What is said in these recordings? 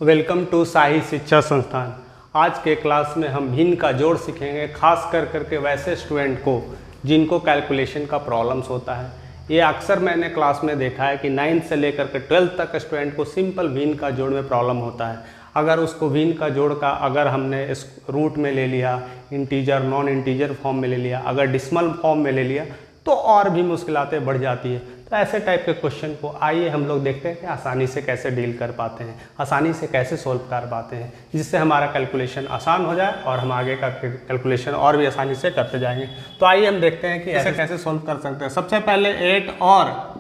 Welcome to साही शिक्षा संस्थान। आज के क्लास में हम भिन्न का जोड़ सीखेंगे, खास कर करके वैसे स्टूडेंट को जिनको कैलकुलेशन का प्रॉब्लम्स होता है। ये अक्सर मैंने क्लास में देखा है कि 9th से लेकर के 12th तक स्टूडेंट को सिंपल भिन्न का जोड़ में प्रॉब्लम होता है। अगर उसको भिन्न का जोड़ का अगर हमने इस रूट में ले लिया, इंटीजर नॉन इंटीजर फॉर्म में ले लिया, अगर डिसिमल फॉर्म में ले लिया तो और भी मुश्किलातें बढ़ जाती है। तो ऐसे टाइप के क्वेश्चन को आइए हम लोग देखते हैं कि आसानी से कैसे डील कर पाते हैं, आसानी से कैसे सोल्व कर पाते हैं, जिससे हमारा कैलकुलेशन आसान हो जाए और हम आगे का कैलकुलेशन और भी आसानी से करते जाएंगे। तो आइए हम देखते हैं कि ऐसे कैसे सोल्व कर सकते हैं। सबसे पहले 8 और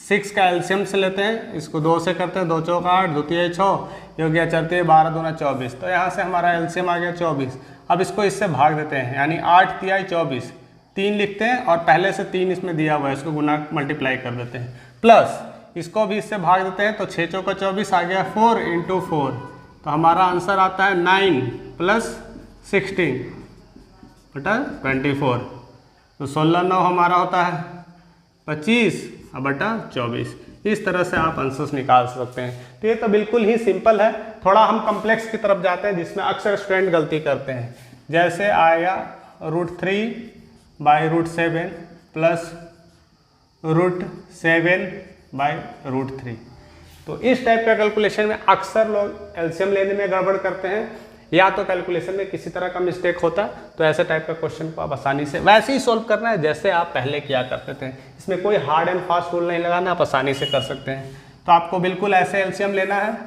6 का एलसीएम से लेते हैं। इसको 2 से करते हैं, 2 चौक 8, 2 तिया 6, ये हो गया 4 12 दूना 24। तो यहाँ से हमारा एलसीएम आ गया 24। अब इसको इससे भाग देते हैं, यानी 8 तिया 24, 3 लिखते हैं और पहले से 3 इसमें दिया हुआ है, इसको गुना मल्टीप्लाई कर देते हैं, प्लस इसको भी इससे भाग देते हैं। तो 6 चौका 24 आ गया 4 × 4। तो हमारा आंसर आता है 9 + 16 बटा 24। तो 16 9 हमारा होता है 25 बटा 24। इस तरह से आप आंसर्स निकाल सकते हैं। तो ये तो बिल्कुल ही सिंपल है। थोड़ा हम कॉम्प्लेक्स की तरफ जाते हैं जिसमें अक्सर स्टूडेंट गलती करते हैं। जैसे आएगा √3 / √7 प्लस √7 / √3। तो इस टाइप का कैलकुलेशन में अक्सर लोग एलसीएम लेने में गड़बड़ करते हैं, या तो कैलकुलेशन में किसी तरह का मिस्टेक होता है। तो ऐसे टाइप का क्वेश्चन को आप आसानी से वैसे ही सोल्व करना है जैसे आप पहले किया करते थे। इसमें कोई हार्ड एंड फास्ट रूल नहीं लगाना, आप आसानी से कर सकते हैं। तो आपको बिल्कुल ऐसे एलसीएम लेना है।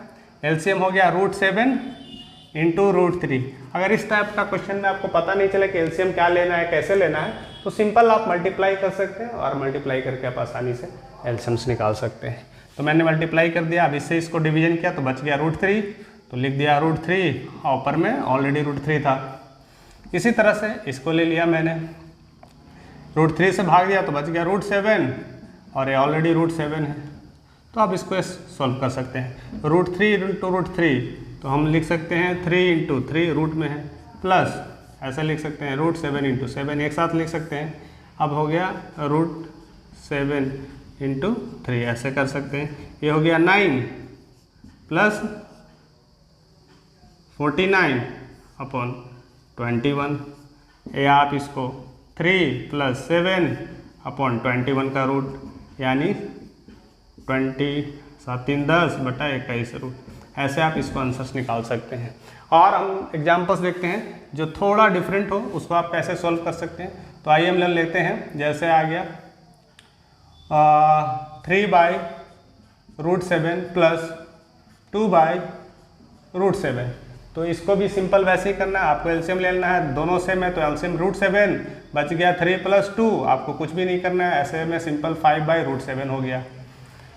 एलसीएम हो गया √7 × √3। अगर इस टाइप का क्वेश्चन में आपको पता नहीं चले कि एलसीएम क्या लेना है, कैसे लेना है, तो सिंपल आप मल्टीप्लाई कर सकते हैं और मल्टीप्लाई करके आप आसानी से एलसीएम्स निकाल सकते हैं। तो मैंने मल्टीप्लाई कर दिया, अब इससे इसको डिवीजन किया तो बच गया √3, तो लिख दिया √3 और ऊपर में ऑलरेडी √3 था। इसी तरह से इसको ले लिया मैंने, √3 से भाग दिया तो बच गया √7 और ये ऑलरेडी √7 है। तो आप इसको सॉल्व कर सकते हैं। √3 × √3 तो हम लिख सकते हैं 3 × 3 रूट में है, प्लस ऐसा लिख सकते हैं √7 × 7 एक साथ लिख सकते हैं। अब हो गया √7 × 3 ऐसे कर सकते हैं। ये हो गया 9 + 49/21। या आप इसको 3 + 7/21 का रूट, यानी 20 7 3 10 बटा 21 रूट। ऐसे आप इसको आंसर्स निकाल सकते हैं। और हम एग्जांपल्स देखते हैं जो थोड़ा डिफरेंट हो, उसको आप कैसे सॉल्व कर सकते हैं। तो आइए हम लेते हैं। जैसे आ गया 3/√7 प्लस 2/√7। तो इसको भी सिंपल वैसे ही करना है। आपको एलसीएम लेना है, दोनों सेम है तो एलसीएम √7 बच गया 3 + 2। आपको कुछ भी नहीं करना है, ऐसे में सिंपल 5/√7 हो गया।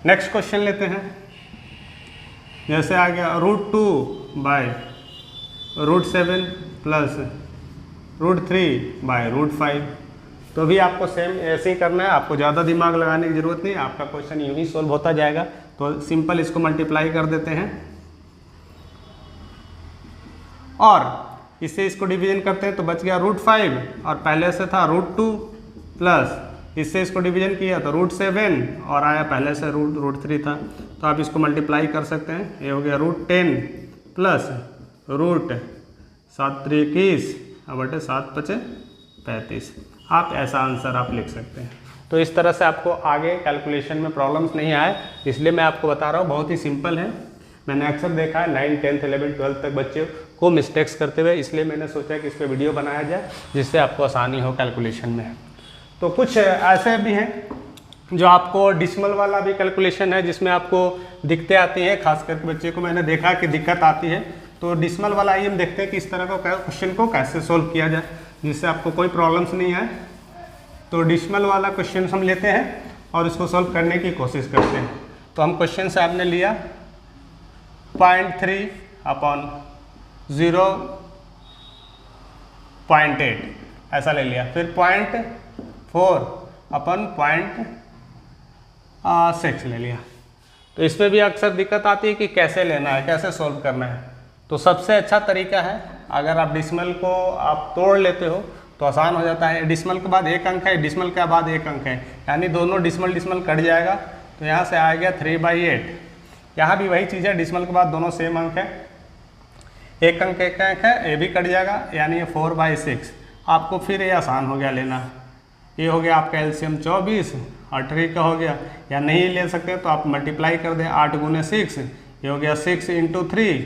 नेक्स्ट क्वेश्चन लेते हैं। जैसे आ गया √2/√7 प्लस √3/√5। तो भी आपको सेम ऐसे ही करना है, आपको ज़्यादा दिमाग लगाने की ज़रूरत नहीं, आपका क्वेश्चन यूँ ही सोल्व होता जाएगा। तो सिंपल इसको मल्टीप्लाई कर देते हैं और इससे इसको डिवीजन करते हैं तो बच गया √5 और पहले से था √2 प्लस इससे इसको डिवीजन किया तो √7 और आया पहले से √3 था। तो आप इसको मल्टीप्लाई कर सकते हैं। ये हो गया √10 प्लस √7 × 21 बटे 7 × 5 = 35। आप ऐसा आंसर आप लिख सकते हैं। तो इस तरह से आपको आगे कैलकुलेशन में प्रॉब्लम्स नहीं आए, इसलिए मैं आपको बता रहा हूँ, बहुत ही सिंपल है। मैंने अक्सर देखा है 9, 10, 11, 12 तक बच्चे को मिस्टेक्स करते हुए, इसलिए मैंने सोचा कि इस पर वीडियो बनाया जाए जिससे आपको आसानी हो कैलकुलेशन में। तो कुछ ऐसे भी हैं जो आपको डिसिमल वाला भी कैलकुलेशन है जिसमें आपको दिक्कतें आती हैं, खास करके बच्चे को मैंने देखा कि दिक्कत आती है। तो डिसिमल वाला आइए हम देखते हैं कि इस तरह का क्वेश्चन को कैसे सोल्व किया जाए जिससे आपको कोई प्रॉब्लम्स नहीं आए। तो डिसिमल वाला क्वेश्चन हम लेते हैं और इसको सोल्व करने की कोशिश करते हैं। तो हम क्वेश्चन से आपने लिया 0.3/0.8 ऐसा ले लिया, फिर 0.4/0.6 ले लिया। तो इसमें भी अक्सर दिक्कत आती है कि कैसे लेना है, कैसे सोल्व करना है। तो सबसे अच्छा तरीका है, अगर आप डिसिमल को आप तोड़ लेते हो तो आसान हो जाता है। डिसिमल के बाद 1 अंक है, डिसिमल के बाद 1 अंक है, यानी दोनों डिसिमल कट जाएगा। तो यहाँ से आ गया 3/8 यहाँ भी वही चीज़ है, डिसमल के बाद दोनों सेम अंक है, एक अंक है, ये भी कट जाएगा, यानी ये 4/6। आपको फिर ये आसान हो गया लेना, ये हो गया आपका एलसीएम 24 और 3 का हो गया, या नहीं ले सकते तो आप मल्टीप्लाई कर दें 8 × 6, ये हो गया 6 × 3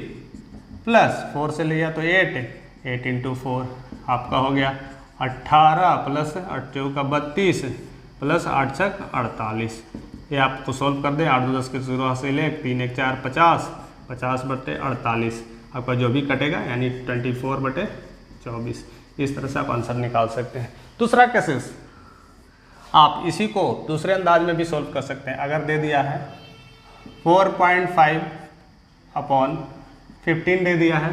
प्लस 4 से लिया तो 8 × 4 आपका हो गया 18 प्लस 8 का 32 प्लस 8 छक 48। ये आपको सोल्व कर दें, 8 2 10 के 0 हासिल 1 3 1 4 50 50/48 आपका जो भी कटेगा, यानी 24/24। इस तरह से आप आंसर निकाल सकते हैं। दूसरा केसेस आप इसी को दूसरे अंदाज में भी सोल्व कर सकते हैं। अगर दे दिया है 4.5/15 दे दिया है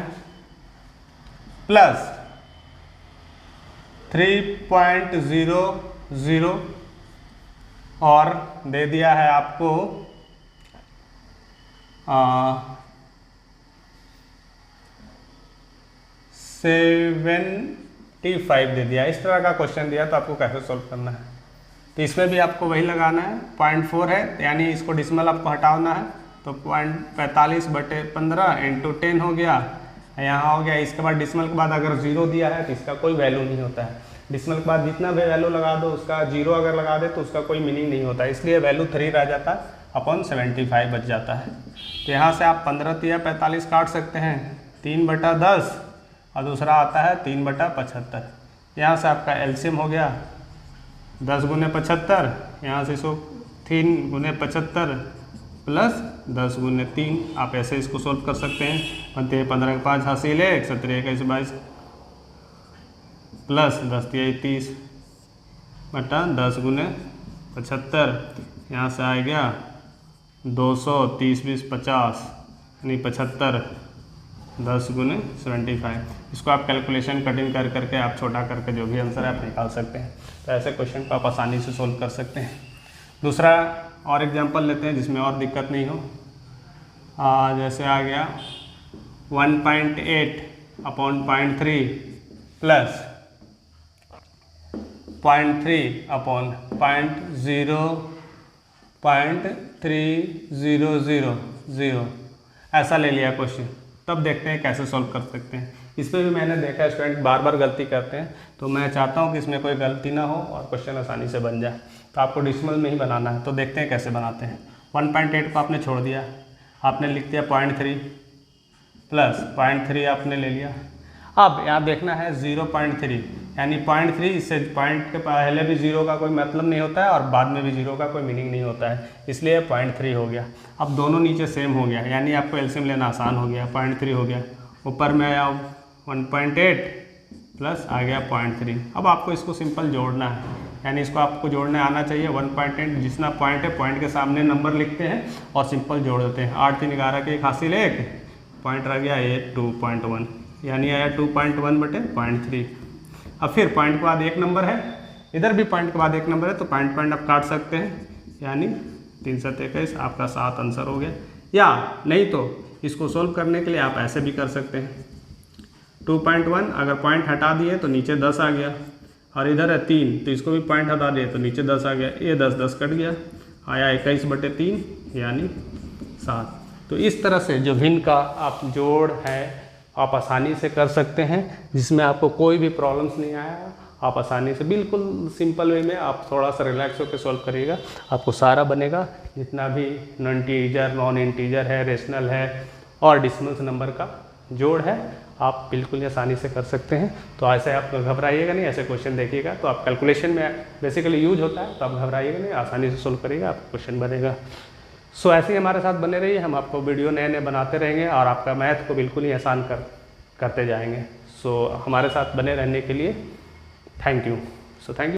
प्लस 3.00 और दे दिया है आपको 75 दे दिया। इस तरह का क्वेश्चन दिया तो आपको कैसे सोल्व करना है, तो इसमें भी आपको वही लगाना है। 0.4 है, यानी इसको डिसमल आपको हटाना है, तो 0.45/15 × 10 हो गया, यहाँ हो गया। इसके बाद डिसमल के बाद अगर 0 दिया है तो इसका कोई वैल्यू नहीं होता है। डिसमल के बाद जितना भी वैल्यू लगा दो उसका 0 अगर लगा दे तो उसका कोई मीनिंग नहीं होता है, इसलिए वैल्यू 3 रह जाता है अपॉन 75 बच जाता है। तो यहाँ से आप 15 या 45 काट सकते हैं, 3/10 और दूसरा आता है 3/75। यहाँ से आपका एलसीएम हो गया 10 × 75, यहाँ से इसको 3 × 75 प्लस 10 × 3। आप ऐसे इसको सोल्व कर सकते हैं। 15 के 5 हासिल 1 17 21 22 प्लस 10 30 बटा 10 × 75, यहाँ से आ गया 200 30 20 50 यानी 75 10 × 75। इसको आप कैलकुलेशन कटिंग कर करके आप छोटा करके जो भी आंसर है आप निकाल सकते हैं। तो ऐसे क्वेश्चन को आप आसानी से सोल्व कर सकते हैं। दूसरा और एग्जांपल लेते हैं जिसमें और दिक्कत नहीं हो। जैसे आ गया 1.8/0.3 प्लस 0.30000 ऐसा ले लिया क्वेश्चन। तब देखते हैं कैसे सॉल्व कर सकते हैं। इसमें भी मैंने देखा स्टूडेंट बार बार गलती करते हैं, तो मैं चाहता हूं कि इसमें कोई गलती ना हो और क्वेश्चन आसानी से बन जाए। तो आपको डिसिमल में ही बनाना है, तो देखते हैं कैसे बनाते हैं। 1.8 को आपने छोड़ दिया, आपने लिख दिया 0.3 प्लस 0.3 आपने ले लिया। अब यहाँ देखना है 0.3, यानी 0.3, इससे पॉइंट के पहले भी 0 का कोई मतलब नहीं होता है और बाद में भी 0 का कोई मीनिंग नहीं होता है, इसलिए 0.3 हो गया। अब दोनों नीचे सेम हो गया, यानी आपको एलसीएम लेना आसान हो गया। 0.3 हो गया, ऊपर में आया 1.8 प्लस आ गया 0.3। अब आपको इसको सिंपल जोड़ना है, यानी इसको आपको जोड़ने आना चाहिए। 1.8 जितना पॉइंट है, पॉइंट के सामने नंबर लिखते हैं और सिंपल जोड़ देते हैं। 8 3 11 के 1 हासिल 1 पॉइंट रह गया, ये 2.1, यानी आया 2.1/0.3। अब फिर पॉइंट के बाद एक नंबर है, इधर भी पॉइंट के बाद एक नंबर है, तो पॉइंट आप काट सकते हैं, यानी 3 7 21 आपका 7 आंसर हो गया। या नहीं तो इसको सोल्व करने के लिए आप ऐसे भी कर सकते हैं। 2.1 अगर पॉइंट हटा दिए तो नीचे 10 आ गया, और इधर है 3 तो इसको भी पॉइंट हटा दिए तो नीचे 10 आ गया। ये 10 10 कट गया, आया 21/3 यानी 7। तो इस तरह से जो भिन्न का आप जोड़ है आप आसानी से कर सकते हैं, जिसमें आपको कोई भी प्रॉब्लम्स नहीं आया। आप आसानी से बिल्कुल सिंपल वे में आप थोड़ा सा रिलैक्स होकर सॉल्व करिएगा, आपको सारा बनेगा। जितना भी नॉन इंटीजर नॉन इंटीजर है, रेशनल है और डिसिमल्स नंबर का जोड़ है, आप बिल्कुल आसानी से कर सकते हैं। तो ऐसे आप घबराइएगा नहीं, ऐसे क्वेश्चन देखिएगा तो आप कैलकुलेशन में बेसिकली यूज होता है, तो आप घबराइएगा नहीं, आसानी से सोल्व करिएगा, आपका क्वेश्चन बनेगा। सो ऐसे ही हमारे साथ बने रहिए, हम आपको वीडियो नए नए बनाते रहेंगे और आपका मैथ को बिल्कुल ही आसान करते जाएंगे। सो हमारे साथ बने रहने के लिए thank you. So thank you.